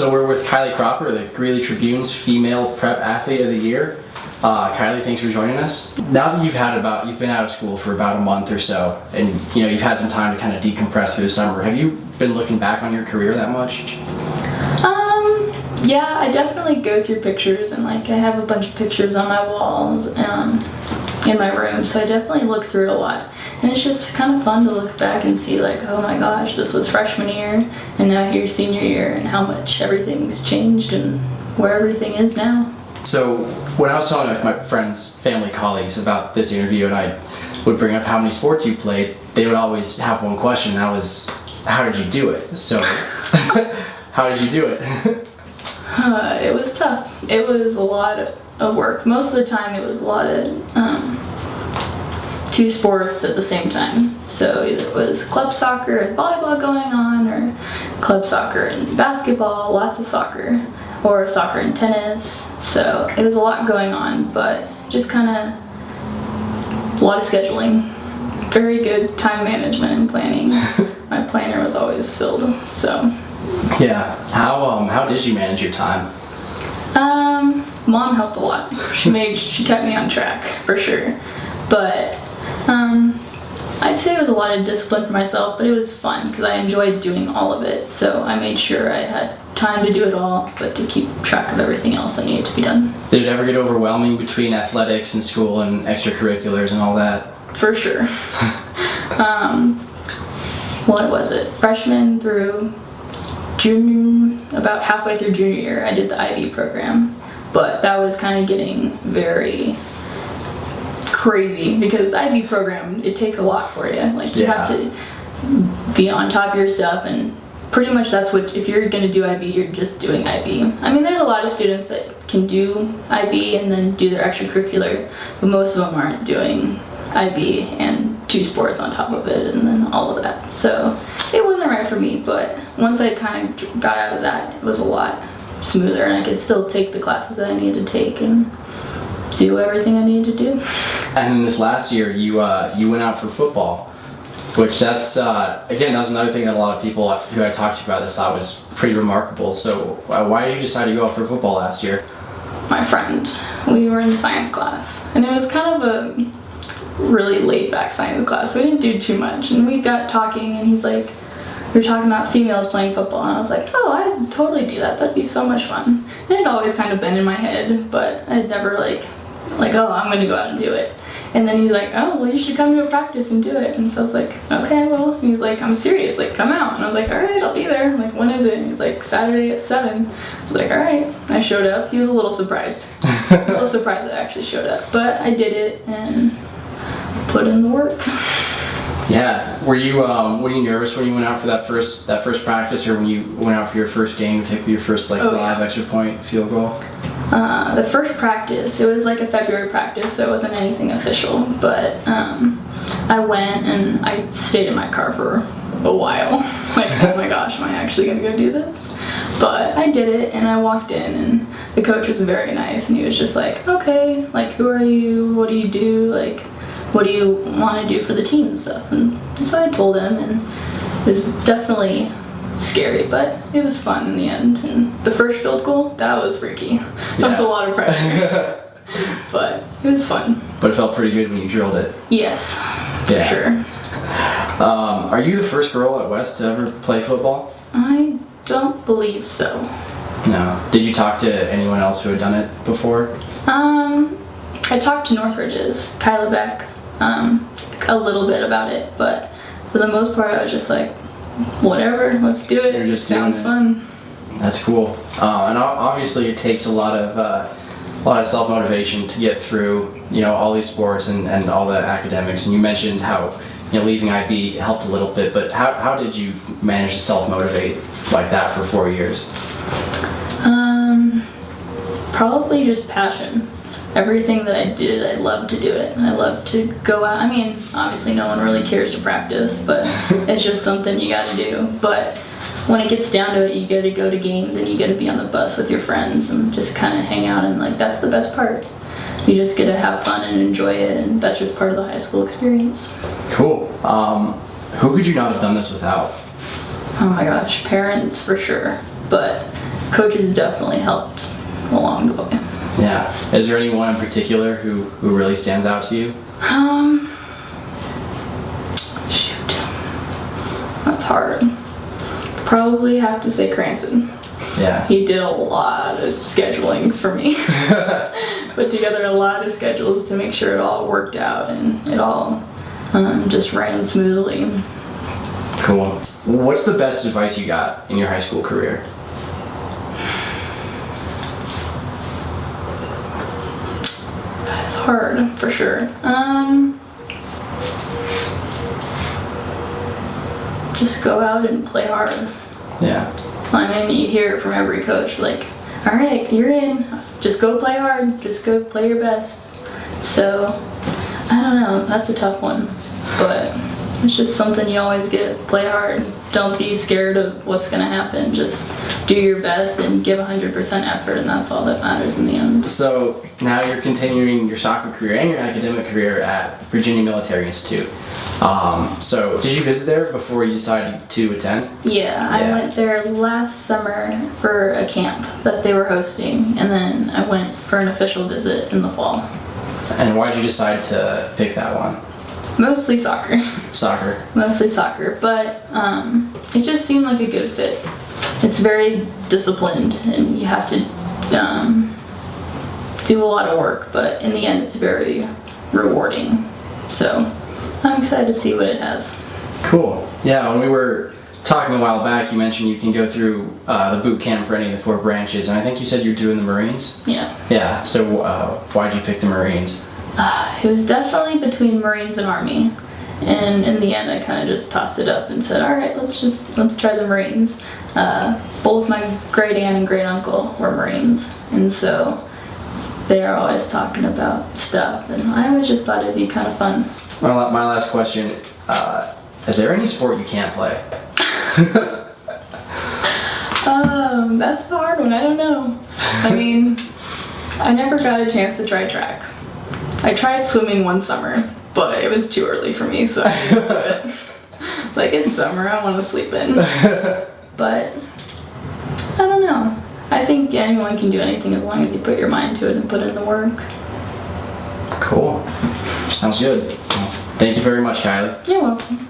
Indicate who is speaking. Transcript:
Speaker 1: So we're with Kiley Cropper, the Greeley Tribune's Female Prep Athlete of the Year. Kiley, thanks for joining us. Now that you've been out of school for about a month or so, and you've had some time to kind of decompress through the summer, have you been looking back on your career that much?
Speaker 2: Yeah, I definitely go through pictures, and I have a bunch of pictures on my walls in my room, so I definitely look through it a lot. And it's just kind of fun to look back and see oh my gosh, this was freshman year, and now here's senior year, and how much everything's changed and where everything is now.
Speaker 1: So when I was talking with my friends, family, colleagues about this interview, and I would bring up how many sports you played, they would always have one question, and that was, how did you do it? So how did you do it?
Speaker 2: It was tough. It was a lot of work. Most of the time it was a lot of two sports at the same time. So either it was club soccer and volleyball going on, or club soccer and basketball, lots of soccer, or soccer and tennis. So it was a lot going on, but just kind of a lot of scheduling. Very good time management and planning. My planner was always filled, so.
Speaker 1: Yeah. How did you manage your time?
Speaker 2: Mom helped a lot. She kept me on track for sure. But I'd say it was a lot of discipline for myself, but it was fun because I enjoyed doing all of it. So I made sure I had time to do it all, but to keep track of everything else that needed to be done.
Speaker 1: Did it ever get overwhelming between athletics and school and extracurriculars and all that?
Speaker 2: For sure. What was it? Freshman through junior, about halfway through junior year, I did the IB program, but that was kind of getting very crazy because the IB program, it takes a lot for you. You have to be on top of your stuff, and pretty much that's what, if you're going to do IB, you're just doing IB. I mean, there's a lot of students that can do IB and then do their extracurricular, but most of them aren't doing IB and two sports on top of it and then all of that. So it wasn't right for me, but once I kind of got out of that, it was a lot smoother, and I could still take the classes that I needed to take and do everything I needed to do. And
Speaker 1: this last year, you went out for football, which that's, again, that was another thing that a lot of people who I talked to about this thought was pretty remarkable. So why did you decide to go out for football last year?
Speaker 2: My friend, we were in science class, and it was kind of a really laid back science class, so we didn't do too much, and we got talking, and he's like, we were talking about females playing football, and I was like, oh, I'd totally do that, that'd be so much fun. And it had always kind of been in my head, but I'd never oh, I'm gonna go out and do it. And then he's like, oh, well, you should come to a practice and do it. And so I was like, okay, well, and he was like, I'm serious, come out. And I was like, all right, I'll be there. I'm like, when is it? And he's like, Saturday at 7. I was like, all right. I showed up. He was a little surprised. A little surprised I actually showed up, but I did it and put in the work.
Speaker 1: Yeah. Were you nervous when you went out for that first practice, or when you went out for your first game, particularly your first live extra point field goal?
Speaker 2: The first practice, it was a February practice, so it wasn't anything official, but I went and I stayed in my car for a while. Oh my gosh, am I actually gonna go do this? But I did it, and I walked in, and the coach was very nice, and he was just like, okay, who are you? What do you do? What do you want to do for the team and stuff? And so I told him, and it was definitely scary, but it was fun in the end. And the first field goal, that was freaky. That was a lot of pressure. But it was fun.
Speaker 1: But it felt pretty good when you drilled it.
Speaker 2: Yes, for sure.
Speaker 1: Are you the first girl at West to ever play football?
Speaker 2: I don't believe so.
Speaker 1: No. Did you talk to anyone else who had done it before?
Speaker 2: I talked to Northridge's, Kiley Beck, a little bit about it, but for the most part I was just like, whatever, let's do it. It sounds fun.
Speaker 1: That's cool. And obviously it takes a lot of self-motivation to get through, all these sports and all the academics. And you mentioned how, leaving IB helped a little bit, but how did you manage to self-motivate like that for 4 years?
Speaker 2: Probably just passion. Everything that I did, I loved to do it. I loved to go out. I mean, obviously no one really cares to practice, but it's just something you gotta do. But when it gets down to it, you gotta go to games, and you gotta be on the bus with your friends and just kind of hang out, and that's the best part. You just get to have fun and enjoy it, and that's just part of the high school experience.
Speaker 1: Cool. Who could you not have done this without?
Speaker 2: Oh my gosh, parents for sure. But coaches definitely helped along the way.
Speaker 1: Yeah. Is there anyone in particular who really stands out to you?
Speaker 2: Shoot. That's hard. Probably have to say Cranston.
Speaker 1: Yeah.
Speaker 2: He did a lot of scheduling for me. Put together a lot of schedules to make sure it all worked out and it all just ran smoothly.
Speaker 1: Cool. What's the best advice you got in your high school career?
Speaker 2: That is hard, for sure. Just go out and play hard.
Speaker 1: Yeah.
Speaker 2: I mean, you hear it from every coach, like, all right, you're in. Just go play hard. Just go play your best. So, I don't know. That's a tough one. But it's just something you always get. Play hard. Don't be scared of what's going to happen. Just do your best and give 100% effort, and that's all that matters in the end.
Speaker 1: So now you're continuing your soccer career and your academic career at Virginia Military Institute. So did you visit there before you decided to attend?
Speaker 2: Yeah, I went there last summer for a camp that they were hosting, and then I went for an official visit in the fall.
Speaker 1: And why did you decide to pick that one?
Speaker 2: Mostly soccer.
Speaker 1: Soccer.
Speaker 2: Mostly soccer, but it just seemed like a good fit. It's very disciplined, and you have to do a lot of work, but in the end it's very rewarding. So I'm excited to see what it has.
Speaker 1: Cool. Yeah, when we were talking a while back, you mentioned you can go through the boot camp for any of the 4 branches, and I think you said you're doing the Marines?
Speaker 2: Yeah.
Speaker 1: Yeah, so why did you pick the Marines?
Speaker 2: It was definitely between Marines and Army, and in the end I kind of just tossed it up and said, all right, let's try the Marines. Both my great aunt and great uncle were Marines, and so they're always talking about stuff, and I always just thought it'd be kind of fun.
Speaker 1: Well, my last question, is there any sport you can't play?
Speaker 2: That's a hard one. I don't know. I mean, I never got a chance to try track. I tried swimming one summer, but it was too early for me, so I didn't do it. Like, it's summer, I want to sleep in. But I don't know. I think anyone can do anything as long as you put your mind to it and put in the work.
Speaker 1: Cool. Sounds good. Thank you very much, Kylie.
Speaker 2: You're welcome.